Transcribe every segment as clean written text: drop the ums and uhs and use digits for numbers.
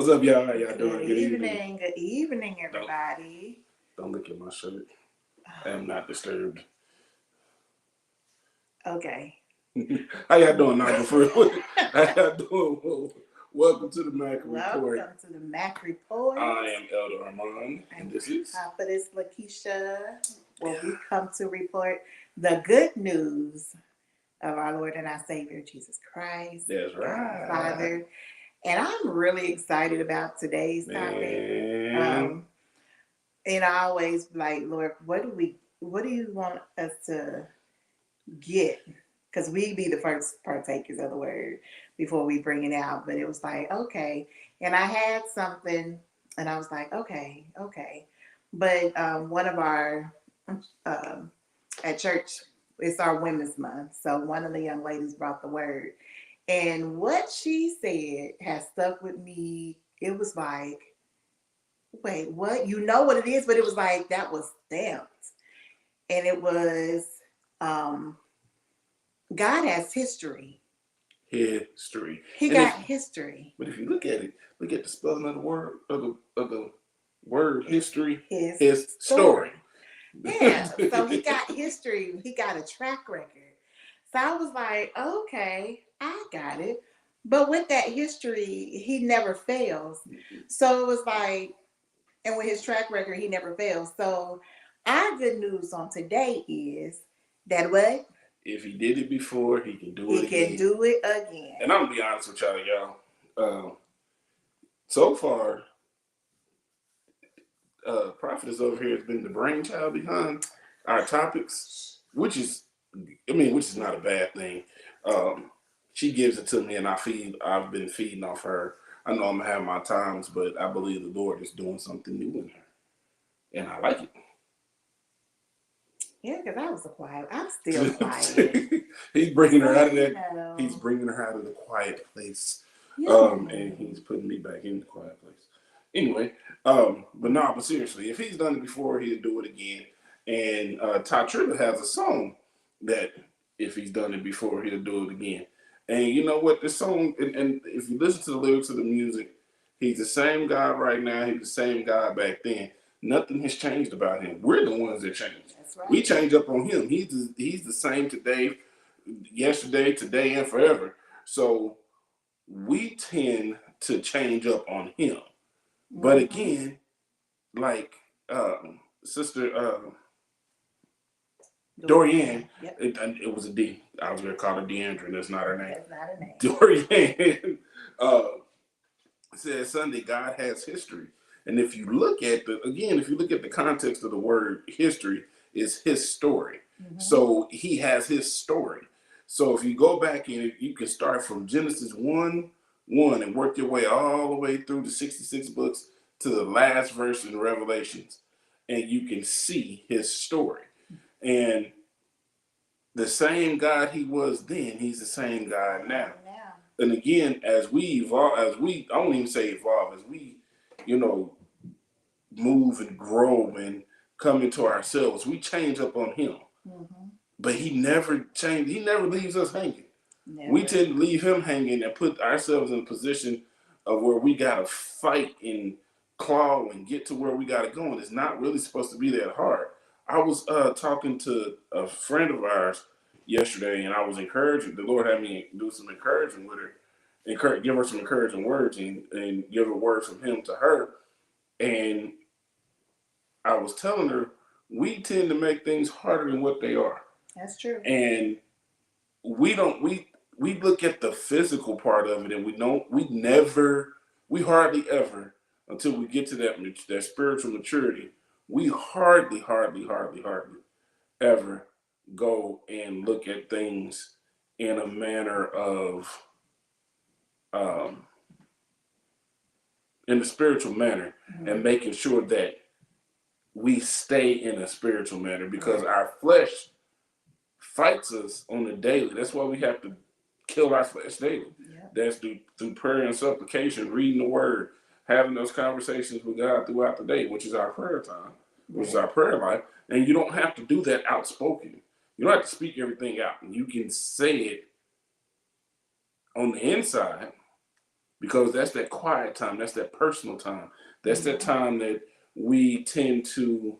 What's up, y'all? How y'all doing? Good evening. Good evening, everybody. Don't look at my shirt. I am not disturbed. Okay. How y'all doing, now? How y'all doing? Welcome to the Mac Report. Welcome to the Mac Report. I am Elder Armand, and this is Prophetess Lakeisha, where we come to report the good news of our Lord and our Savior, Jesus Christ. That's right. Father. And I'm really excited about today's topic. And I always like, Lord, what do you want us to get? Because we be the first partakers of the word before we bring it out. But it was like, okay. And I had something, and I was like, okay. But one of our, at church, it's our Women's Month. So one of the young ladies brought the word. And what she said has stuck with me. It was like, wait, what? You know what it is, but it was like that was stamped. And it was God has history. History. He got history. But if you look at it, look at the spelling of the word history. His story. Yeah. So he got history. He got a track record. So I was like, okay, I got it. But with that history, he never fails. So it was like, and with his track record, he never fails. So our good news on today is that what? If he did it before, he can do it again. He can do it again. And I'm going to be honest with y'all. So far, Prophetess over here has been the brainchild behind our topics, which is not a bad thing. She gives it to me, and I've been feeding off her. I know I'm gonna have my times, but I believe the Lord is doing something new in her, and I like it. Yeah, because I was quiet. I'm still quiet. He's bringing her out of that. He's bringing her out of the quiet place, and he's putting me back in the quiet place. Anyway, but seriously, if he's done it before, he'll do it again. And Ty Tribbett has a song that if he's done it before, he'll do it again. And you know what? This song, and if you listen to the lyrics of the music, he's the same guy right now. He's the same guy back then. Nothing has changed about him. We're the ones that changed. That's right. We change up on him. He's the same today, yesterday, today, and forever. So we tend to change up on him. But again, like Sister Dorianne, yep. It was a D. I was going to call her Deandra, and that's not her name. That's not her name. Dorianne said Sunday, God has history. And if you look at the context of the word history, is his story. Mm-hmm. So he has his story. So if you go back and you can start from Genesis 1 and work your way all the way through the 66 books to the last verse in Revelations, and you can see his story. And the same God he was then, he's the same God now. And again, as we evolve, I won't even say evolve, as we, move and grow and come into ourselves, we change up on him. Mm-hmm. But he never changed. He never leaves us hanging. Never. We tend to leave him hanging and put ourselves in a position of where we got to fight and claw and get to where we got to go. And it's not really supposed to be that hard. I was talking to a friend of ours yesterday, and I was encouraging. The Lord had me do some encouraging with her, give her some encouraging words, and give a word from him to her. And I was telling her, we tend to make things harder than what they are. That's true. And we look at the physical part of it, and we hardly ever, until we get to that spiritual maturity, we hardly ever go and look at things in a manner of, in a spiritual manner, mm-hmm. and making sure that we stay in a spiritual manner, because our flesh fights us on a daily. That's why we have to kill our flesh daily. Yep. That's through prayer and supplication, reading the word, having those conversations with God throughout the day, which is our prayer time, which is our prayer life. And you don't have to do that outspoken. You don't have to speak everything out. You can say it on the inside, because that's that quiet time. That's that personal time. That's that time that we tend to,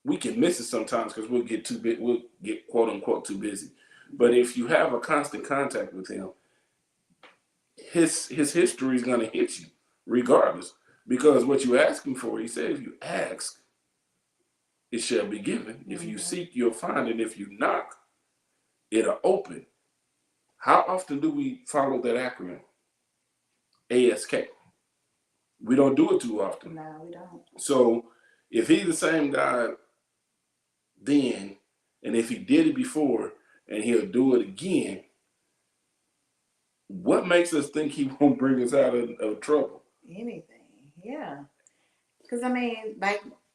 we can miss it sometimes because we'll get too big. We'll get quote unquote too busy. But if you have a constant contact with him, his history is going to hit you regardless. Because what you ask him for, he said, if you ask, it shall be given. If you seek, you'll find. And if you knock, it'll open. How often do we follow that acronym? ASK. We don't do it too often. No, we don't. So if he's the same God then, and if he did it before, and he'll do it again, what makes us think he won't bring us out of trouble? Anything, yeah. Because I mean,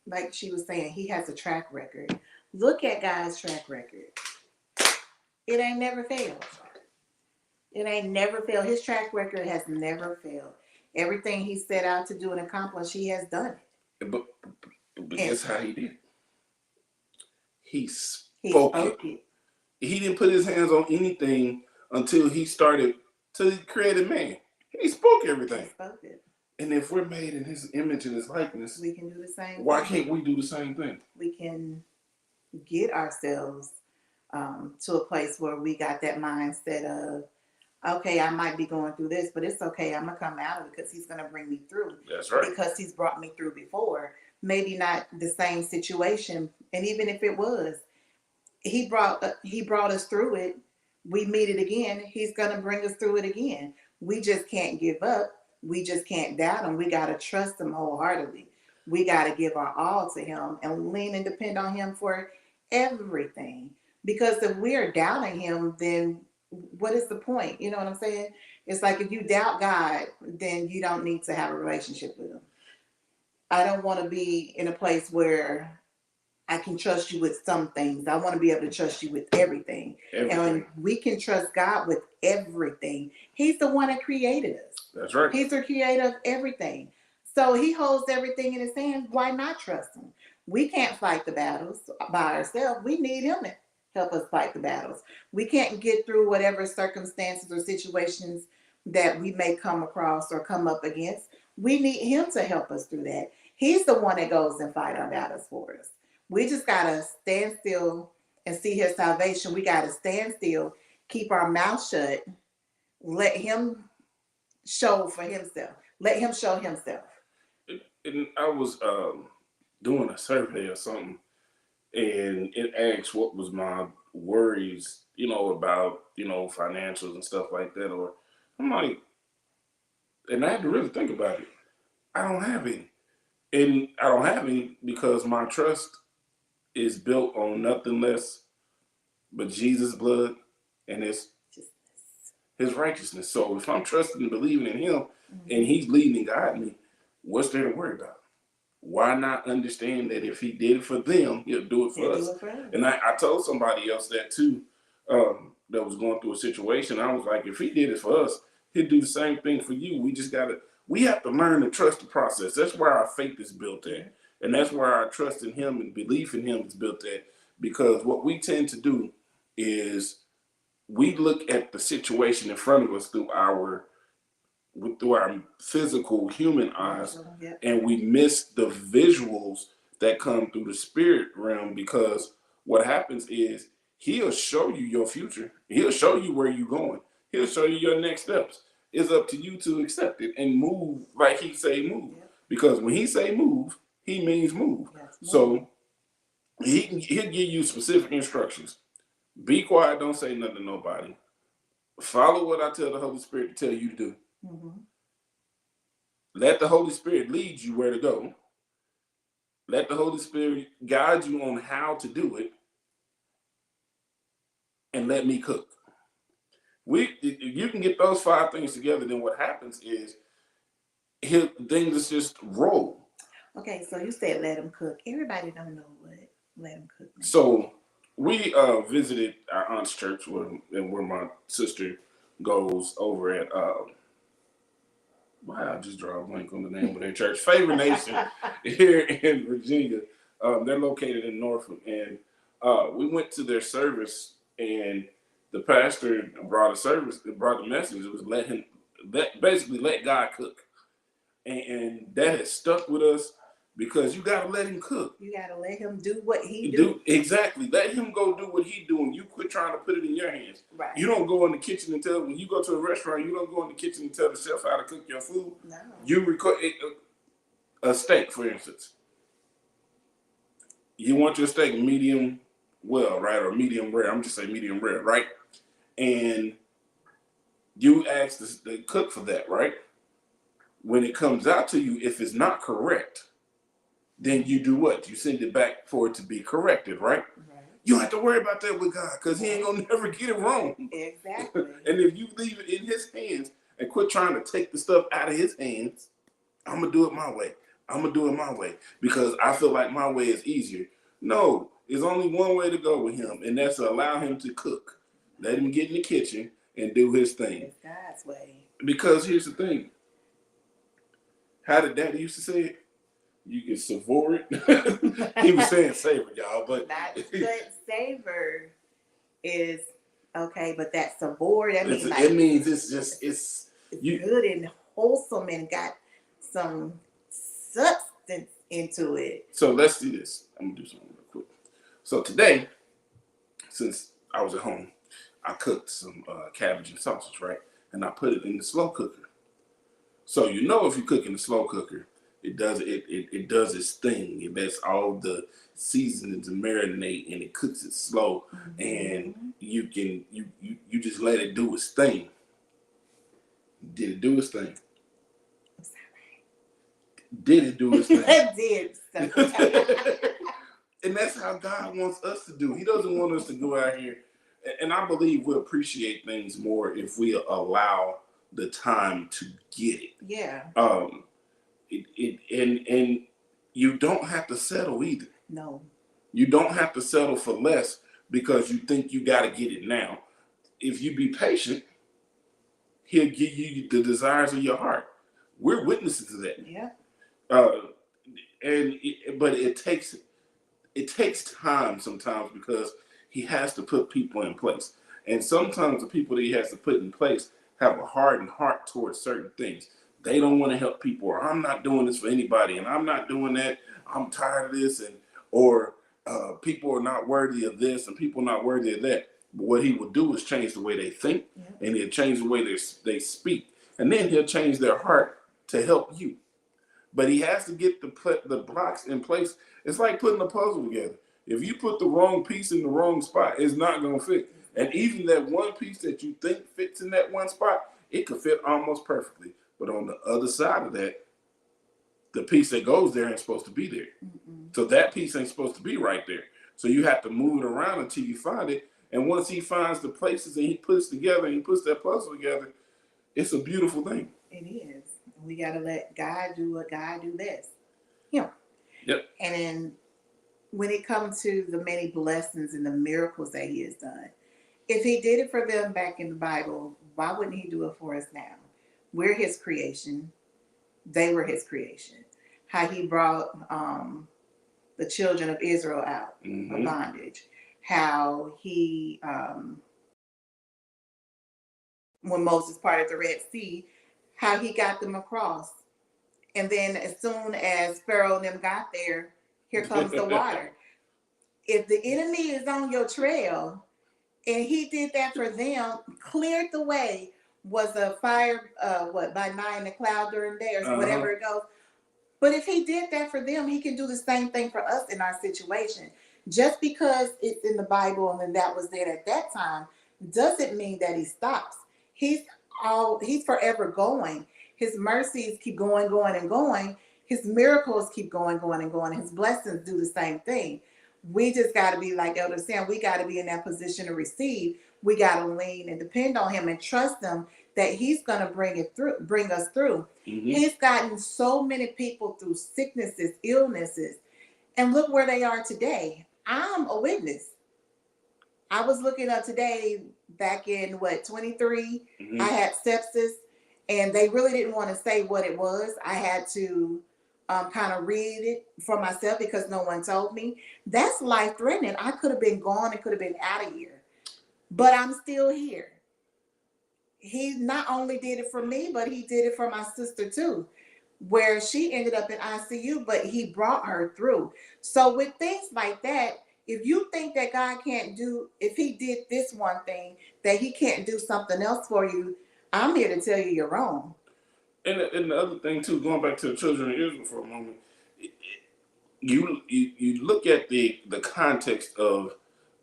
like she was saying, he has a track record. Look at God's track record. It ain't never failed. It ain't never failed. His track record has never failed. Everything he set out to do and accomplish, he has done it. But guess how he did it? He spoke it. He didn't put his hands on anything until he created man. He spoke everything. He spoke it. And if we're made in his image and his likeness, we can do the same why thing. can't we do the same thing? We can get ourselves to a place where we got that mindset of, okay, I might be going through this, but it's okay. I'm going to come out of it because he's going to bring me through. That's right. Because he's brought me through before. Maybe not the same situation. And even if it was, he brought us through it. We meet it again. He's going to bring us through it again. We just can't give up. We just can't doubt him. We got to trust him wholeheartedly. We got to give our all to him and lean and depend on him for everything. Because if we're doubting him, then what is the point? You know what I'm saying? It's like if you doubt God, then you don't need to have a relationship with him. I don't want to be in a place where I can trust you with some things. I want to be able to trust you with everything. And we can trust God with everything. He's the one that created us. That's right. He's the creator of everything. So he holds everything in his hands. Why not trust him? We can't fight the battles by ourselves. We need him to help us fight the battles. We can't get through whatever circumstances or situations that we may come across or come up against. We need him to help us through that. He's the one that goes and fight our battles for us. We just got to stand still and see his salvation. We got to stand still, keep our mouth shut, let him show for himself. Let him show himself. And I was doing a survey or something, and it asked what was my worries, about, financials and stuff like that. Or I'm like, and I had to really think about it. I don't have any. And I don't have any because my trust is built on nothing less but Jesus' blood and his righteousness. So if I'm trusting and believing in him and he's leading and guiding me, what's there to worry about? Why not understand that if he did it for them, he'll do it for us? And I told somebody else that too, that was going through a situation. I was like, if he did it for us, he'll do the same thing for you. We have to learn to trust the process. That's where our faith is built at. And that's where our trust in him and belief in him is built at. Because what we tend to do is we look at the situation in front of us through our physical human eyes, and we miss the visuals that come through the spirit realm. Because what happens is he'll show you your future. He'll show you where you're going. He'll show you your next steps. It's up to you to accept it and move like he say move. Because when he say move, he means move. So he'll give you specific instructions. Be quiet, don't say nothing to nobody. Follow what I tell the Holy Spirit to tell you to do. Let the Holy Spirit lead you where to go. Let the Holy Spirit guide you on how to do it. And let me cook. If you can get those 5 things together, then what happens is things just roll. Okay, so you said let him cook. Everybody don't know what let him cook means. So we visited our aunt's church where my sister goes over at I just draw a blank on the name of their church. Favor Nation here in Virginia. They're located in Norfolk, and we went to their service, and the pastor brought the message. It was basically let God cook, and that has stuck with us because you got to let him cook. You got to let him do what he do. Exactly. Let him go do what he doing. You quit trying to put it in your hands. Right. You don't go in the kitchen and when you go to a restaurant, you don't go in the kitchen and tell the chef how to cook your food. No. You record a steak, for instance. You want your steak medium well, right, or medium rare. I'm just saying medium rare, right? And you ask the cook for that, right? When it comes out to you, if it's not correct, then you do what? You send it back for it to be corrected, right? You don't have to worry about that with God because he ain't gonna never get it wrong. Exactly. And if you leave it in his hands and quit trying to take the stuff out of his hands, I'm gonna do it my way. I'm gonna do it my way because I feel like my way is easier. No, there's only one way to go with him, and that's to allow him to cook. Let him get in the kitchen and do his thing. It's God's way. Because here's the thing. How did Daddy used to say it? You can savor it. He was saying savor, y'all, but savor is okay, but that savor, that means like, it means it's good and wholesome and got some substance into it. So let's do this. I'm gonna do something real quick. So today, since I was at home, I cooked some cabbage and sausage, right? And I put it in the slow cooker. So if you cook in the slow cooker, it does its thing. It lets all the seasonings marinate and it cooks it slow. Mm-hmm. And you just let it do its thing. Did it do its thing? Did it do its thing? It did. And that's how God wants us to do. He doesn't want us to go out here. And I believe we'll appreciate things more if we allow the time to get it. Yeah. And you don't have to settle either. No. You don't have to settle for less because you think you got to get it now. If you be patient, he'll give you the desires of your heart. We're witnesses to that. Yeah. But it takes time sometimes because he has to put people in place. And sometimes the people that he has to put in place have a hardened heart towards certain things. They don't want to help people, or I'm not doing this for anybody, and I'm not doing that. I'm tired of this, or people are not worthy of this, and people are not worthy of that. But what he will do is change the way they think, and he'll change the way they speak, and then he'll change their heart to help you. But he has to get the blocks in place. It's like putting a puzzle together. If you put the wrong piece in the wrong spot, it's not going to fit. And even that one piece that you think fits in that one spot, it could fit almost perfectly. But on the other side of that, the piece that goes there ain't supposed to be there. Mm-mm. So that piece ain't supposed to be right there. So you have to move it around until you find it. And once he finds the places and he puts together and he puts that puzzle together, it's a beautiful thing. It is. We got to let God do what God do best. Him. Yep. And then when it comes to the many blessings and the miracles that he has done, if he did it for them back in the Bible, why wouldn't he do it for us now? We're his creation. They were his creation. How he brought the children of Israel out of bondage. How he, when Moses parted the Red Sea, how he got them across. And then as soon as Pharaoh and them got there, here comes the water. If the enemy is on your trail, and he did that for them, cleared the way, was a fire, by night and a cloud during day, or whatever it goes. But if he did that for them, he can do the same thing for us in our situation. Just because it's in the Bible and that was there at that time, doesn't mean that he stops. He's forever going. His mercies keep going, going, and going. His miracles keep going, going, and going. His blessings do the same thing. We just got to be like Elder Sam. We got to be in that position to receive. We got to lean and depend on him and trust him that he's going to bring us through. Mm-hmm. He's gotten so many people through sicknesses, illnesses, and look where they are today. I'm a witness. I was looking up today back in 23, I had sepsis, and they really didn't want to say what it was. I had to kind of read it for myself because no one told me. That's life-threatening. I could have been gone and could have been out of here. but I'm still here. He not only did it for me, but he did it for my sister too, where she ended up in ICU, but he brought her through. So with things like that, if you think that God can't do, if he did this one thing, that he can't do something else for you, I'm here to tell you you're wrong. And the other thing too, going back to the children of Israel for a moment, you look at the context of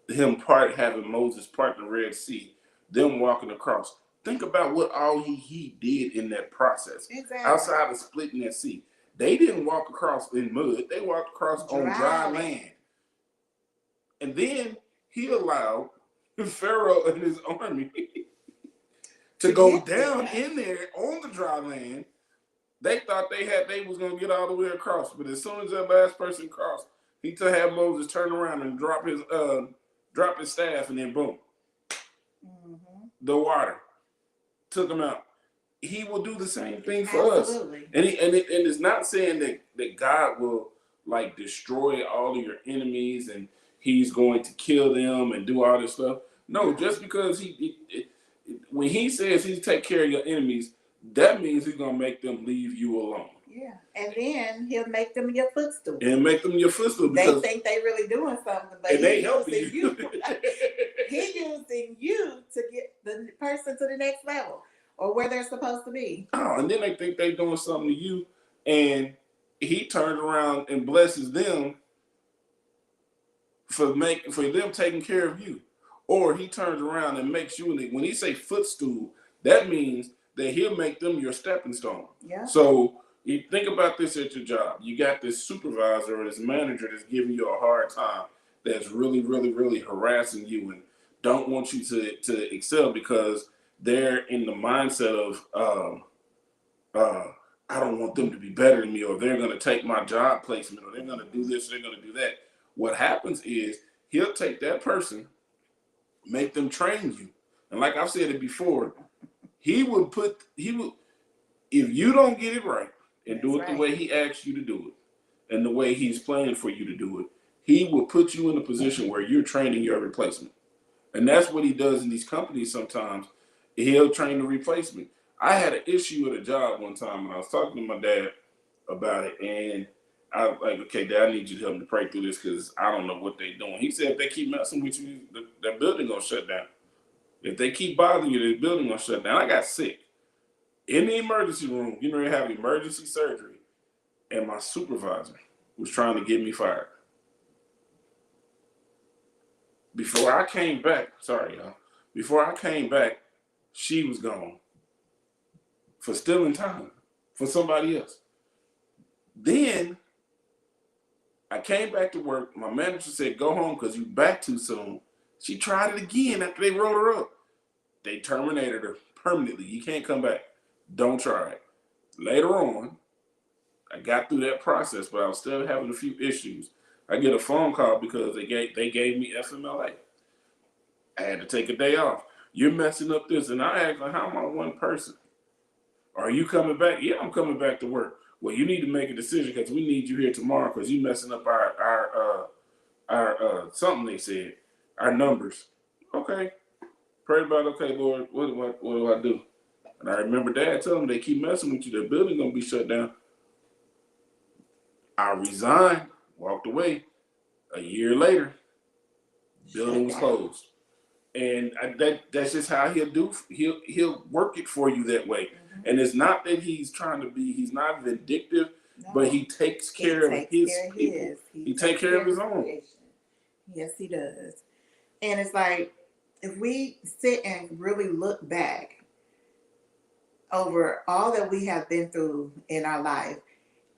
him having Moses part the Red Sea, them walking across. Think about what all he did in that process. Exactly. Outside of splitting that sea. They didn't walk across in mud, they walked across on dry land. And then he allowed Pharaoh and his army to go down in there on the dry land. They thought they was gonna get all the way across, but as soon as that last person crossed, he to have Moses turn around and drop his staff, and then boom, the water took him out. He will do the same thing for Absolutely. us, and it's not saying that God will like destroy all of your enemies and he's going to kill them and do all this stuff. No, just because when he says he take care of your enemies, that means he's gonna make them leave you alone. Yeah, and then he'll make them your footstool. And make them your footstool because they think they really doing something, but and they helping you. He's using you to get the person to the next level or where they're supposed to be. Oh, and then they think they're doing something to you, and he turns around and blesses them for them taking care of you, or he turns around and makes you. When he say footstool, that means that he'll make them your stepping stone. Yeah. So you think about this at your job. You got this supervisor or this manager that's giving you a hard time, that's really, really, really harassing you and don't want you to excel because they're in the mindset of I don't want them to be better than me, or they're going to take my job placement, or they're going to do this, or they're going to do that. What happens is he'll take that person, make them train you. And like I've said it before, he would, if you don't get it right and do it the way he asks you to do it and the way he's planning for you to do it, he will put you in a position where you're training your replacement. And that's what he does in these companies sometimes. He'll train the replacement. I had an issue at a job one time, and I was talking to my dad about it, and I was like, okay, Dad, I need you to help me pray through this because I don't know what they're doing. He said, if they keep messing with you, the building going to shut down. If they keep bothering you, the building going to shut down. I got sick. In the emergency room, you know, they have emergency surgery, and my supervisor was trying to get me fired. Before I came back, she was gone for stealing time for somebody else. Then I came back to work. My manager said, go home because you back too soon. She tried it again after they wrote her up. They terminated her permanently. You can't come back. Don't try it. Later on, I got through that process, but I was still having a few issues. I get a phone call because they gave me FMLA. I had to take a day off. You're messing up this. And I asked, like, how am I one person? Are you coming back? Yeah, I'm coming back to work. Well, you need to make a decision because we need you here tomorrow because you messing up our something they said, our numbers. Okay. Pray about it. Okay, Lord, what do I do? And I remember Dad telling me they keep messing with you. Their building gonna be shut down. I resigned, walked away. A year later, building was closed. And that's just how he'll do. He'll work it for you that way. Mm-hmm. And it's not that he's not vindictive, but he takes care of his people. He takes care of his own. Yes, he does. And it's like, if we sit and really look back over all that we have been through in our life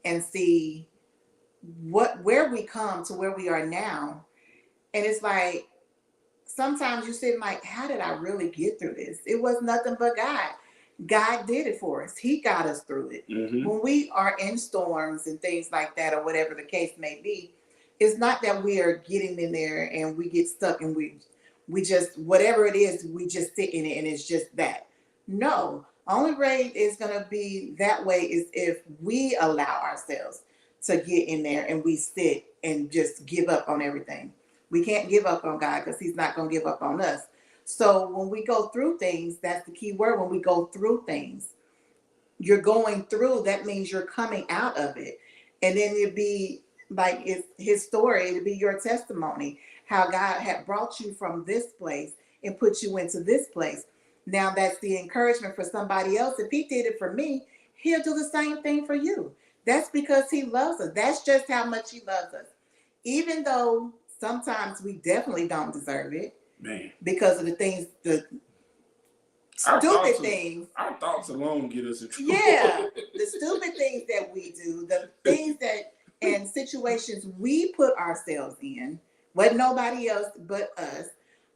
and see where we come to where we are now, and it's like, sometimes you're sitting like, how did I really get through this? It was nothing but God. God did it for us. He got us through it. Mm-hmm. When we are in storms and things like that, or whatever the case may be, it's not that we are getting in there and we get stuck and we just, whatever it is, we just sit in it and it's just that. No, only way it's going to be that way is if we allow ourselves to get in there and we sit and just give up on everything. We can't give up on God because he's not going to give up on us. So when we go through things, that's the key word. When we go through things, you're going through, that means you're coming out of it. And then it'd be like it's his story, it'd be your testimony, how God had brought you from this place and put you into this place. Now that's the encouragement for somebody else. If he did it for me, he'll do the same thing for you. That's because he loves us. That's just how much he loves us. Even though sometimes we definitely don't deserve it. Man. Because of the things, the stupid things. Our thoughts alone get us in trouble. Yeah, the stupid things that we do, the things that and situations we put ourselves in, what nobody else but us,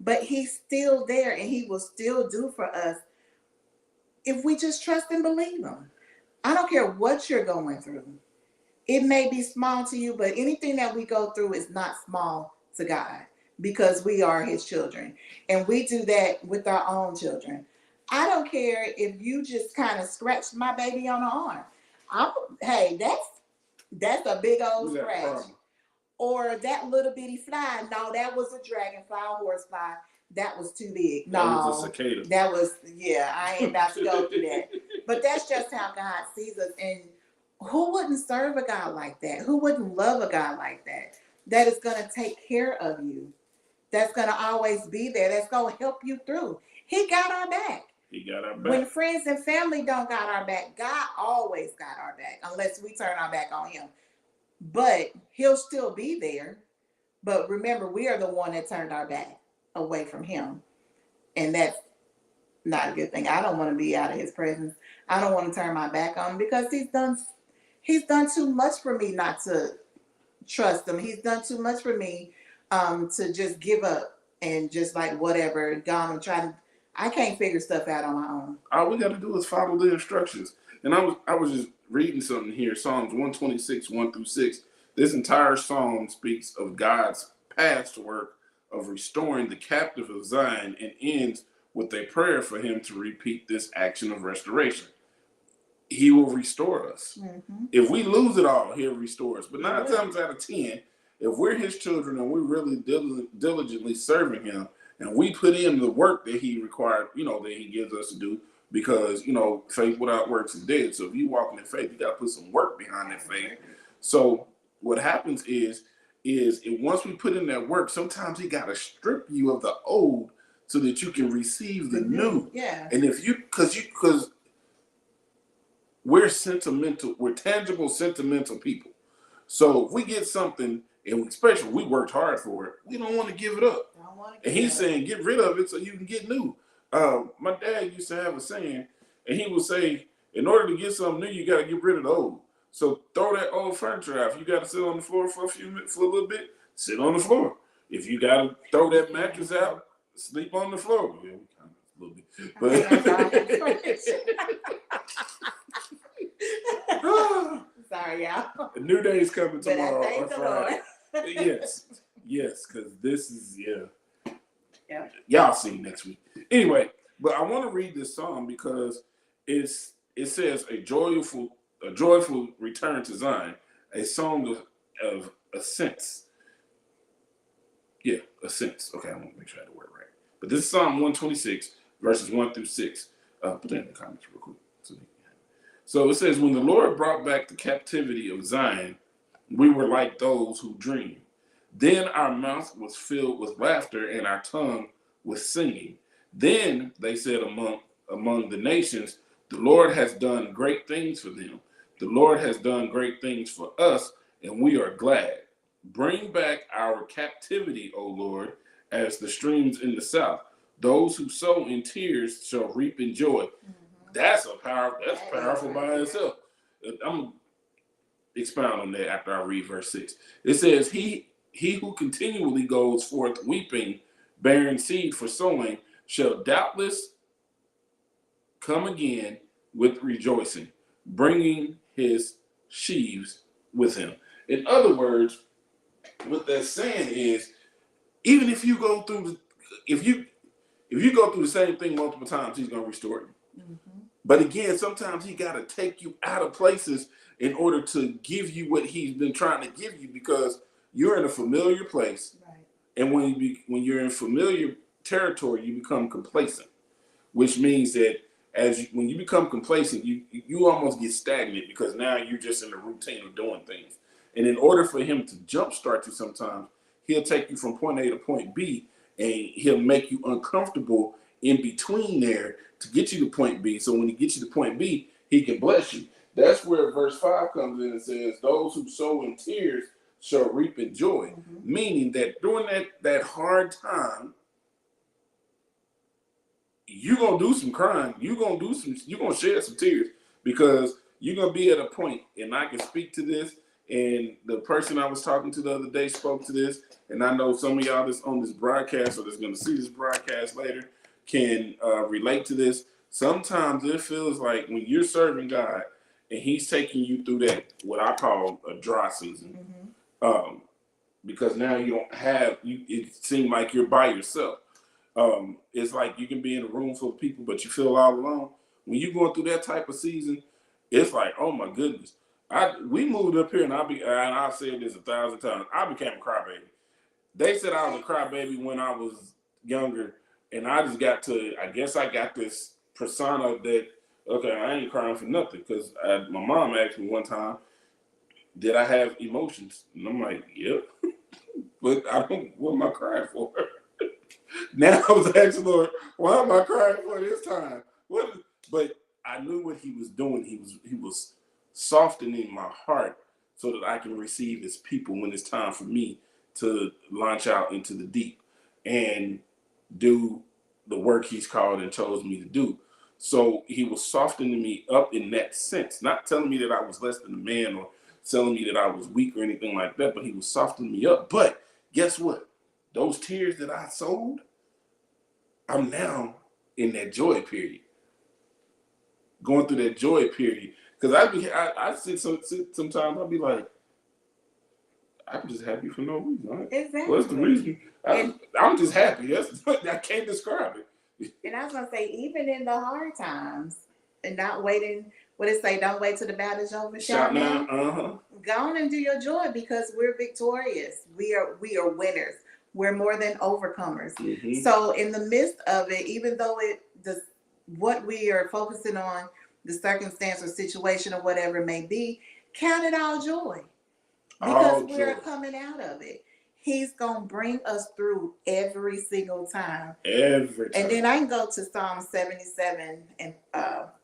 but he's still there and he will still do for us if we just trust and believe him. I don't care what you're going through. It may be small to you, but anything that we go through is not small to God because we are his children. And we do that with our own children. I don't care if you just kind of scratched my baby on the arm. Hey, that's a big old scratch. Or that little bitty fly. No, that was a dragonfly, a horsefly. That was too big. No, that was a cicada. That was, yeah, I ain't about to go through that. But that's just how God sees us. And who wouldn't serve a God like that? Who wouldn't love a God like that? That is going to take care of you. That's going to always be there. That's going to help you through. He got our back. He got our back. When friends and family don't got our back, God always got our back, unless we turn our back on him. But he'll still be there. But remember, we are the one that turned our back away from him. And that's not a good thing. I don't want to be out of his presence. I don't want to turn my back on him because he's done too much for me not to trust him. He's done too much for me to just give up and just like whatever, gone and try to. I can't figure stuff out on my own. All we got to do is follow the instructions. And I was just reading something here, Psalms 126, 1-6. This entire psalm speaks of God's past work of restoring the captive of Zion and ends with a prayer for him to repeat this action of restoration. He will restore us. Mm-hmm. If we lose it all, he'll restore us. But 9 times out of 10, if we're his children and we're really diligently serving him, and we put in the work that he required, that he gives us to do, because, faith without works is dead. So if you walking in faith, you got to put some work behind that faith. So what happens is once we put in that work, sometimes he got to strip you of the old so that you can receive the new. Yeah. And if because we're tangible, sentimental people. So if we get something, and especially we worked hard for it, we don't want to give it up. And he's saying, get rid of it so you can get new. My dad used to have a saying, and he would say, in order to get something new, you got to get rid of the old. So throw that old furniture out. If you got to sit on the floor for a little bit, sit on the floor. If you got to throw that mattress out, sleep on the floor. Yeah, we kind of a little bit. But sorry, y'all. A new day is coming tomorrow. But I thank the Lord. Yes, because this is y'all see next week. Anyway, but I want to read this psalm because it says a joyful return to Zion, a song of ascents. Yeah, ascents. Okay, I want to make sure I have the word right. But this is Psalm 126, verses 1-6. Put that in the comments real quick. So it says, when the Lord brought back the captivity of Zion, we were like those who dream. Then our mouth was filled with laughter and our tongue with singing. Then they said among the nations, the Lord has done great things for them. The Lord has done great things for us, and we are glad. Bring back our captivity, O Lord, as the streams in the south. Those who sow in tears shall reap in joy. Mm-hmm. That's powerful by itself. I'm going to expound on that after I read verse 6. It says, He who continually goes forth weeping, bearing seed for sowing, shall doubtless come again with rejoicing, bringing his sheaves with him. In other words, what that's saying is, even if you go through the same thing multiple times, he's going to restore you. Mm-hmm. But again, sometimes he got to take you out of places in order to give you what he's been trying to give you, because you're in a familiar place. Right. And when you're in familiar territory, you become complacent, which means that when you become complacent, you almost get stagnant because now you're just in the routine of doing things. And in order for him to jumpstart you sometimes, he'll take you from point A to point B, and he'll make you uncomfortable in between there to get you to point B. So when he gets you to point B, he can bless you. That's where verse 5 comes in and says, those who sow in tears shall reap in joy. Mm-hmm. Meaning that during that hard time, you're going to do some crying. You're going to shed some tears because you're going to be at a point, and I can speak to this, and the person I was talking to the other day spoke to this, and I know some of y'all that's on this broadcast or that's going to see this broadcast later can relate to this. Sometimes it feels like when you're serving God and he's taking you through that, what I call a dry season, mm-hmm. Because now you don't have, it seems like you're by yourself. It's like you can be in a room full of people, but you feel all alone. When you're going through that type of season, it's like, oh my goodness. We moved up here, and I've said this 1,000 times, I became a crybaby. They said I was a crybaby when I was younger, and I just got this persona that, okay, I ain't crying for nothing, because my mom asked me one time, did I have emotions? And I'm like, yep. But what am I crying for? Now I was asking Lord, why am I crying for this time? But I knew what he was doing. He was softening my heart so that I can receive his people when it's time for me to launch out into the deep and do the work he's called and chose me to do. So he was softening me up in that sense, not telling me that I was less than a man or telling me that I was weak or anything like that, but he was softening me up. But guess what? Those tears that I sowed, I'm now in that joy period. Going through that joy period. Because I sit sometimes, I'll be like, I'm just happy for no reason. Right? Exactly. What's the reason? I'm just happy. I can't describe it. And I was going to say, even in the hard times, and not waiting, what it say, don't wait till the battle's over. Shout now. Uh-huh. Go on and do your joy, because we're victorious. We are winners. We're more than overcomers. Mm-hmm. So in the midst of it, even though what we are focusing on, the circumstance or situation or whatever it may be, count it all joy. Because we're coming out of it. He's going to bring us through every single time. Every time. And then I can go to Psalm 77 and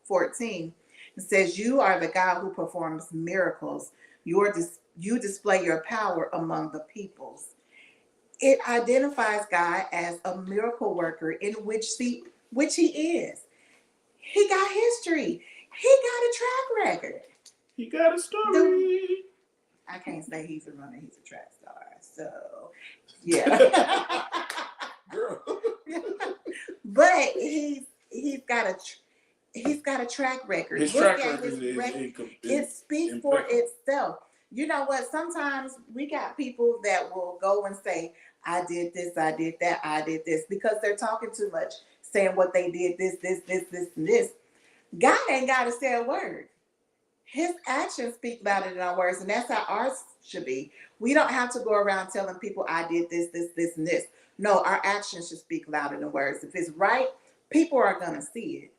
14. It says, you are the God who performs miracles. You display your power among the peoples. It identifies God as a miracle worker in which he is. He got history. He got a track record. He got a story. I can't say he's a runner. He's a track star. So, yeah. Girl. But he's got a track record. His track record it speaks for itself. You know what? Sometimes we got people that will go and say, I did this, I did that, I did this, because they're talking too much, saying what they did, this, and this. God ain't got to say a word. His actions speak louder than our words, and that's how ours should be. We don't have to go around telling people, I did this, and this. No, our actions should speak louder than words. If it's right, people are going to see it.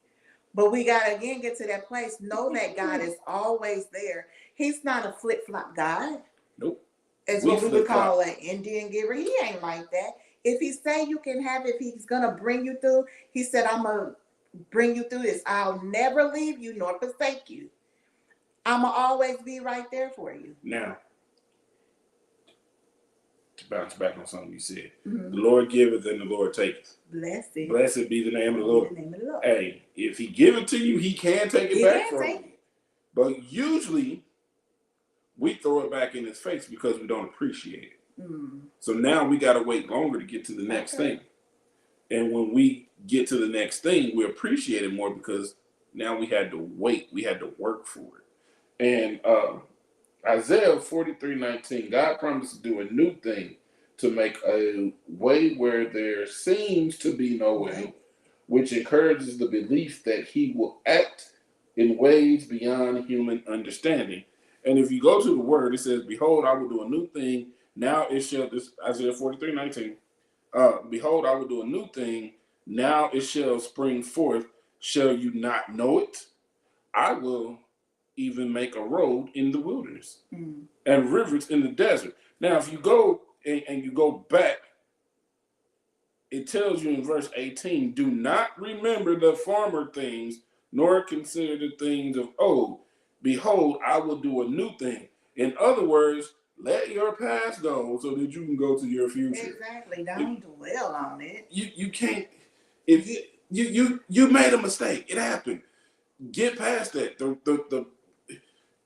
But we got to, again, get to that place. Know that God is always there. He's not a flip-flop God. Nope. It's what we would call an Indian giver. He ain't like that. If he say you can have it, if he's going to bring you through, he said, I'm going to bring you through this. I'll never leave you nor forsake you. I'm going to always be right there for you. Now, to bounce back on something you said, mm-hmm. The Lord giveth and the Lord taketh. Blessed be the name of the Lord. Hey, if he give it to you, he can take it back from you. But usually, we throw it back in his face because we don't appreciate it. Mm. So now we got to wait longer to get to the next thing. And when we get to the next thing, we appreciate it more because now we had to wait. We had to work for it. And Isaiah 43:19, God promised to do a new thing, to make a way where there seems to be no way, which encourages the belief that he will act in ways beyond human understanding. And if you go to the word, it says, behold, I will do a new thing. Now it shall, this Isaiah 43:19, Behold, I will do a new thing. Now it shall spring forth. Shall you not know it? I will even make a road in the wilderness and rivers in the desert. Now, if you go and you go back, it tells you in verse 18, do not remember the former things, nor consider the things of old. Behold, I will do a new thing. In other words, let your past go so that you can go to your future. Exactly. Don't dwell on it. You can't. If you made a mistake, it happened. Get past that.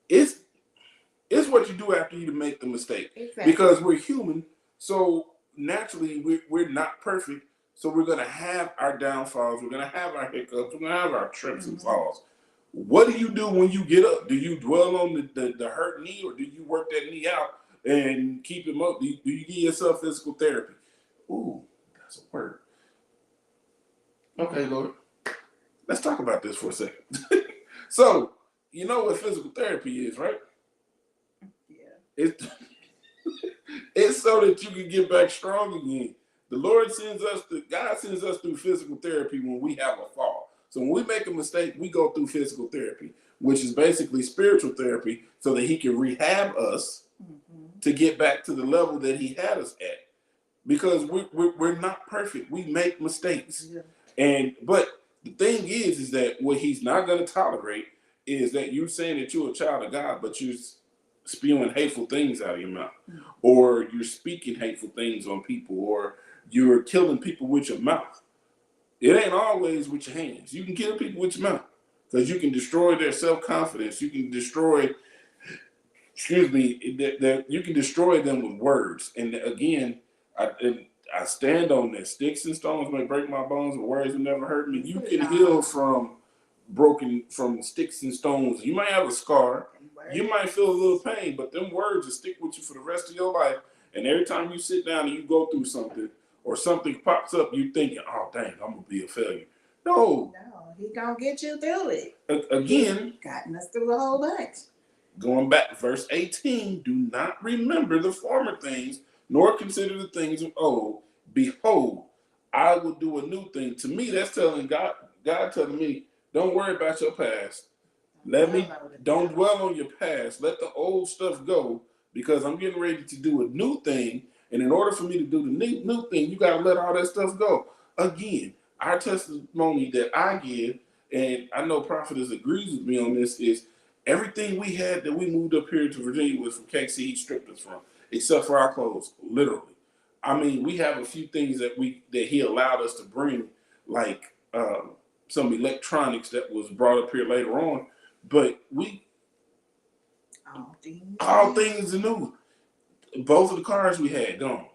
It's what you do after you make the mistake. Exactly. Because we're human, so naturally we're not perfect. So we're gonna have our downfalls. We're gonna have our hiccups. We're gonna have our trips and falls. What do you do when you get up? Do you dwell on the hurt knee, or do you work that knee out and keep him up? Do you give yourself physical therapy? Ooh, that's a word. Okay, Lord. Let's talk about this for a second. So, you know what physical therapy is, right? Yeah. It's so that you can get back strong again. God sends us through physical therapy when we have a fall. So when we make a mistake, we go through physical therapy, which is basically spiritual therapy, so that he can rehab us to get back to the level that he had us at. Because we're not perfect. We make mistakes. Yeah. But the thing is that what he's not going to tolerate is that you're saying that you're a child of God, but you're spewing hateful things out of your mouth, or you're speaking hateful things on people, or you're killing people with your mouth. It ain't always with your hands. You can kill people with your mouth because you can destroy their self-confidence. You can destroy, you can destroy them with words. And again, I stand on this. Sticks and stones may break my bones, but words will never hurt me. You can heal from sticks and stones. You might have a scar. You might feel a little pain, but them words will stick with you for the rest of your life. And every time you sit down and you go through something, or something pops up, you thinking, oh, dang, I'm going to be a failure. No, he going to get you through it. Again, He's gotten us through a whole bunch. Going back to verse 18, do not remember the former things, nor consider the things of old. Behold, I will do a new thing. To me, that's telling God telling me, don't worry about your past. Don't dwell on your past. Let the old stuff go, because I'm getting ready to do a new thing. And in order for me to do the new thing, you got to let all that stuff go. Again, our testimony that I give, and I know Prophetess agrees with me on this, is everything we had that we moved up here to Virginia was from KC. He stripped us from, except for our clothes, literally. I mean, we have a few things that he allowed us to bring, like some electronics that was brought up here later on. But all things are new. Both of the cars we had gone.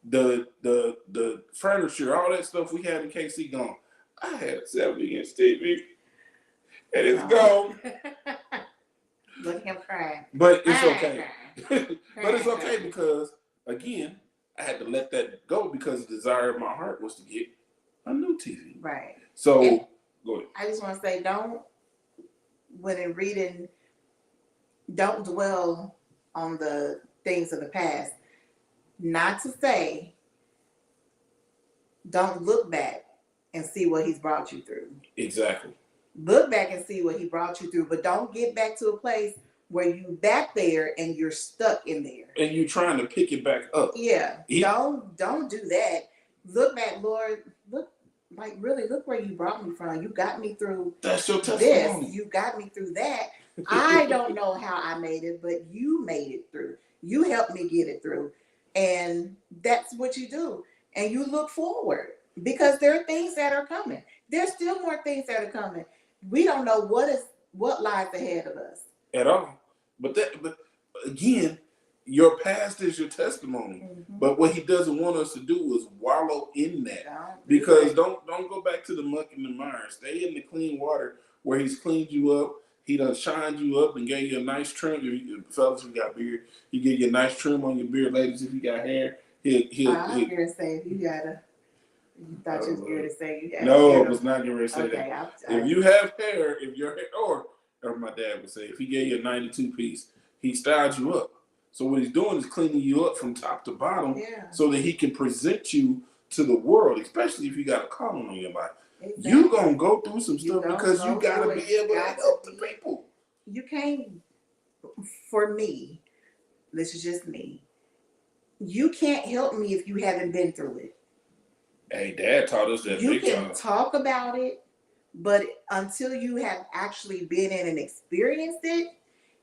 The furniture, all that stuff we had in KC gone. I had a 70-inch TV, and it's gone. Look at him crying. But it's okay. But it's okay because, again, I had to let that go because the desire of my heart was to get a new TV. Right. So, go ahead. I just want to say, when in reading, don't dwell on the things of the past. Not to say, don't look back and see what he's brought you through. Exactly. Look back and see what he brought you through, but don't get back to a place where you back there and you're stuck in there. And you're trying to pick it back up. Yeah. Don't do that. Look back, Lord. Look where you brought me from. You got me through That's your testimony. this. You got me through that. I don't know how I made it, but you made it through. You helped me get it through. And that's what you do. And you look forward, because there are things that are coming. There's still more things that are coming. We don't know what lies ahead of us at all. But again, your past is your testimony. Mm-hmm. But what he doesn't want us to do is wallow in that. Because don't go back to the muck and the mire. Stay in the clean water where he's cleaned you up. He done shined you up and gave you a nice trim. Fellas, if you got beard, he give you a nice trim on your beard. Ladies, if you got hair, I was going to say, if you got a... You thought you was going to say you had No, hair. I was not going to say okay, that. If you have hair, if your hair, or my dad would say, if he gave you a 92 piece, he styled you up. So what he's doing is cleaning you up from top to bottom, so that he can present you to the world, especially if you got a calling on your life. Exactly. You gonna go through some stuff because you gotta be able to help the people. You can't. For me, this is just me. You can't help me if you haven't been through it. Hey, Dad taught us that. You can talk about it, but until you have actually been in and experienced it,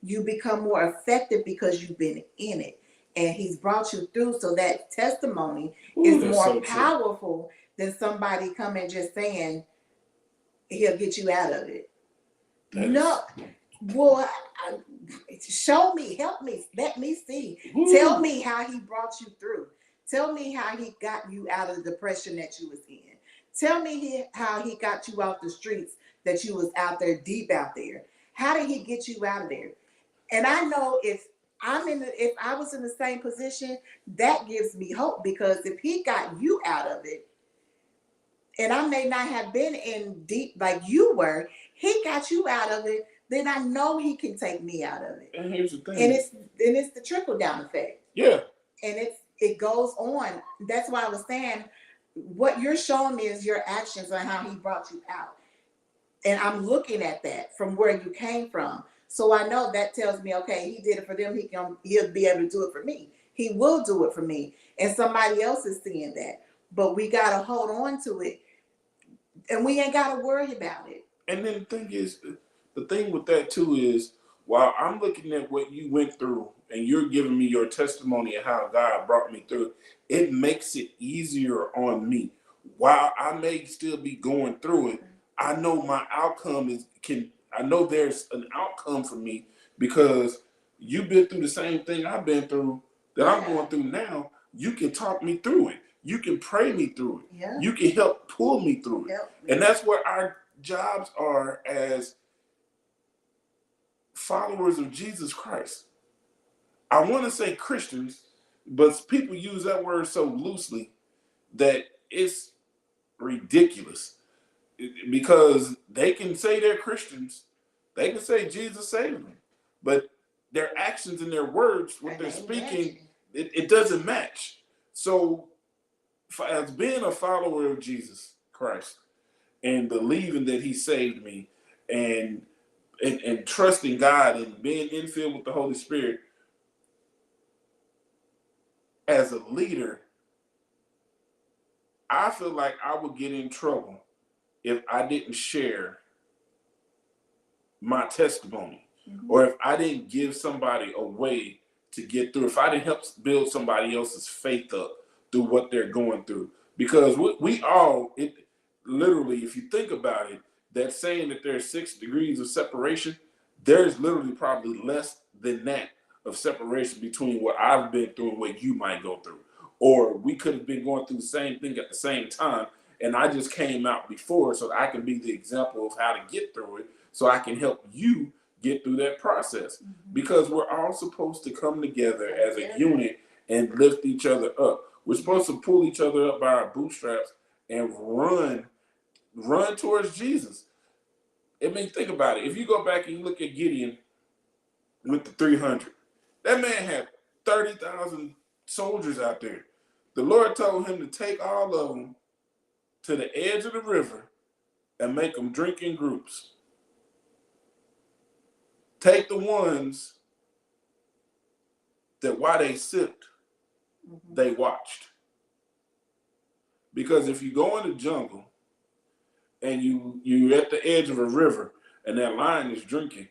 you become more effective because you've been in it. And he's brought you through, so that testimony is more powerful than somebody coming just saying he'll get you out of it. No, well, show me, help me, let me see. Tell me how he brought you through. Tell me how he got you out of the depression that you was in. Tell me how he got you off the streets that you was out there, deep out there. How did he get you out of there? And I know if I was in the same position, that gives me hope, because if he got you out of it, and I may not have been in deep like you were, he got you out of it, then I know he can take me out of it. And here's the thing. And it's the trickle down effect. Yeah. And it goes on. That's why I was saying, what you're showing me is your actions on how he brought you out. And I'm looking at that from where you came from. So I know that tells me, okay, he did it for them. He'll be able to do it for me. He will do it for me. And somebody else is seeing that. But we got to hold on to it. And we ain't got to worry about it. And then the thing with that too is, while I'm looking at what you went through and you're giving me your testimony of how God brought me through, it makes it easier on me. While I may still be going through it, I know my outcome I know there's an outcome for me, because you've been through the same thing I've been through that I'm going through now. You can talk me through it. You can pray me through it. Yeah. You can help pull me through it. And that's what our jobs are as followers of Jesus Christ. I want to say Christians, but people use that word so loosely that it's ridiculous, because they can say they're Christians, they can say Jesus saved them, but their actions and their words, what they're speaking, it doesn't match. So as being a follower of Jesus Christ and believing that he saved me, and trusting God and being infilled with the Holy Spirit, as a leader, I feel like I would get in trouble if I didn't share my testimony, or if I didn't give somebody a way to get through, if I didn't help build somebody else's faith up through what they're going through. Because we all, literally, if you think about it, that saying that there's 6 degrees of separation, there's literally probably less than that of separation between what I've been through and what you might go through. Or we could have been going through the same thing at the same time, and I just came out before, so I can be the example of how to get through it, so I can help you get through that process. Because we're all supposed to come together as a unit and lift each other up. We're supposed to pull each other up by our bootstraps and run towards Jesus. I mean, think about it. If you go back and you look at Gideon with the 300, that man had 30,000 soldiers out there. The Lord told him to take all of them to the edge of the river and make them drink in groups. Take the ones that while they sipped, they watched. Because if you go in the jungle and you're at the edge of a river and that lion is drinking,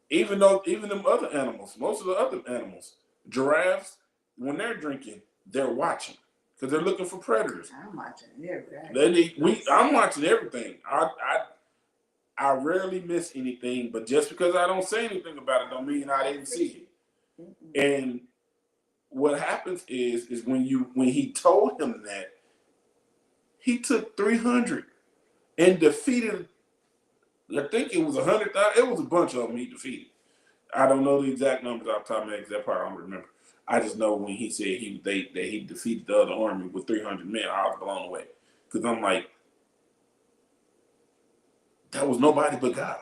even them other animals, most of the other animals, giraffes, when they're drinking, they're watching, because they're looking for predators. I'm watching everything. I'm watching everything. I rarely miss anything, but just because I don't say anything about it don't mean I didn't see it. And what happens is when he told him that, he took 300 and defeated, I think it was 100,000. It was a bunch of them he defeated. I don't know the exact numbers off the top of my head, because that part I don't remember. I just know when he said that he defeated the other army with 300 men, I was blown away. Because I'm like, that was nobody but God.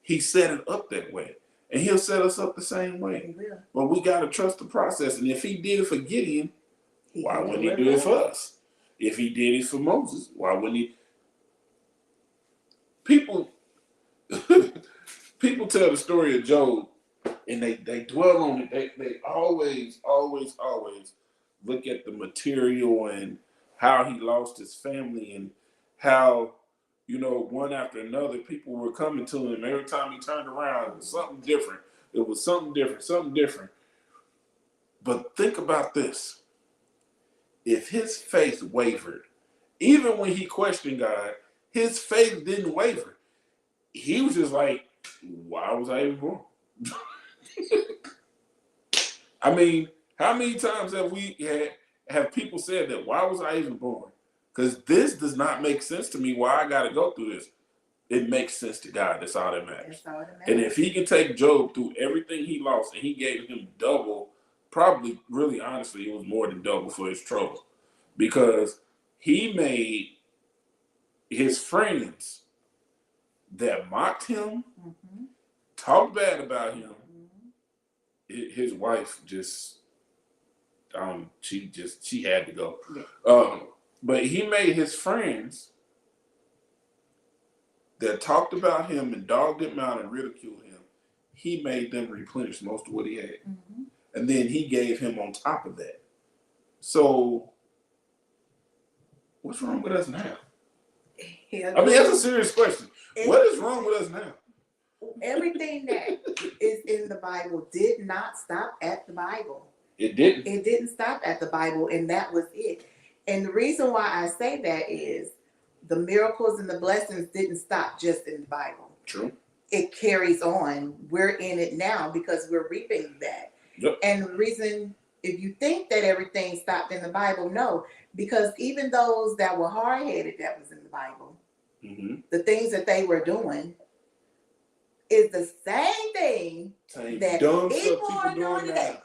He set it up that way. And he'll set us up the same way. But we got to trust the process. And if he did it for Gideon, why wouldn't he do it for us? If he did it for Moses, why wouldn't he? People people tell the story of Job and they dwell on it. They always look at the material and how he lost his family and how, one after another, people were coming to him. Every time he turned around, it was something different. It was something different, something different. But think about this. If his faith wavered, even when he questioned God, his faith didn't waver. He was just like, why was I even born? I mean, how many times have people said that? Why was I even born? Because this does not make sense to me. Why I got to go through this? It makes sense to God. That's all that matters. And if he can take Job through everything he lost, and he gave him double, probably, really, honestly, it was more than double for his trouble, because he made his friends that mocked him, talked bad about him. His wife just, she had to go. Yeah. But he made his friends that talked about him and dogged him out and ridiculed him, he made them replenish most of what he had. And then he gave him on top of that. So, what's wrong with us now? I mean, that's a serious question. What is wrong with us now? Everything that is in the Bible did not stop at the Bible. It didn't. It didn't stop at the Bible, and that was it. And the reason why I say that is the miracles and the blessings didn't stop just in the Bible. True. It carries on. We're in it now because we're reaping that. Yep. And the reason, if you think that everything stopped in the Bible, no, because even those that were hard-headed that was in the Bible, the things that they were doing is the same thing that people are doing today.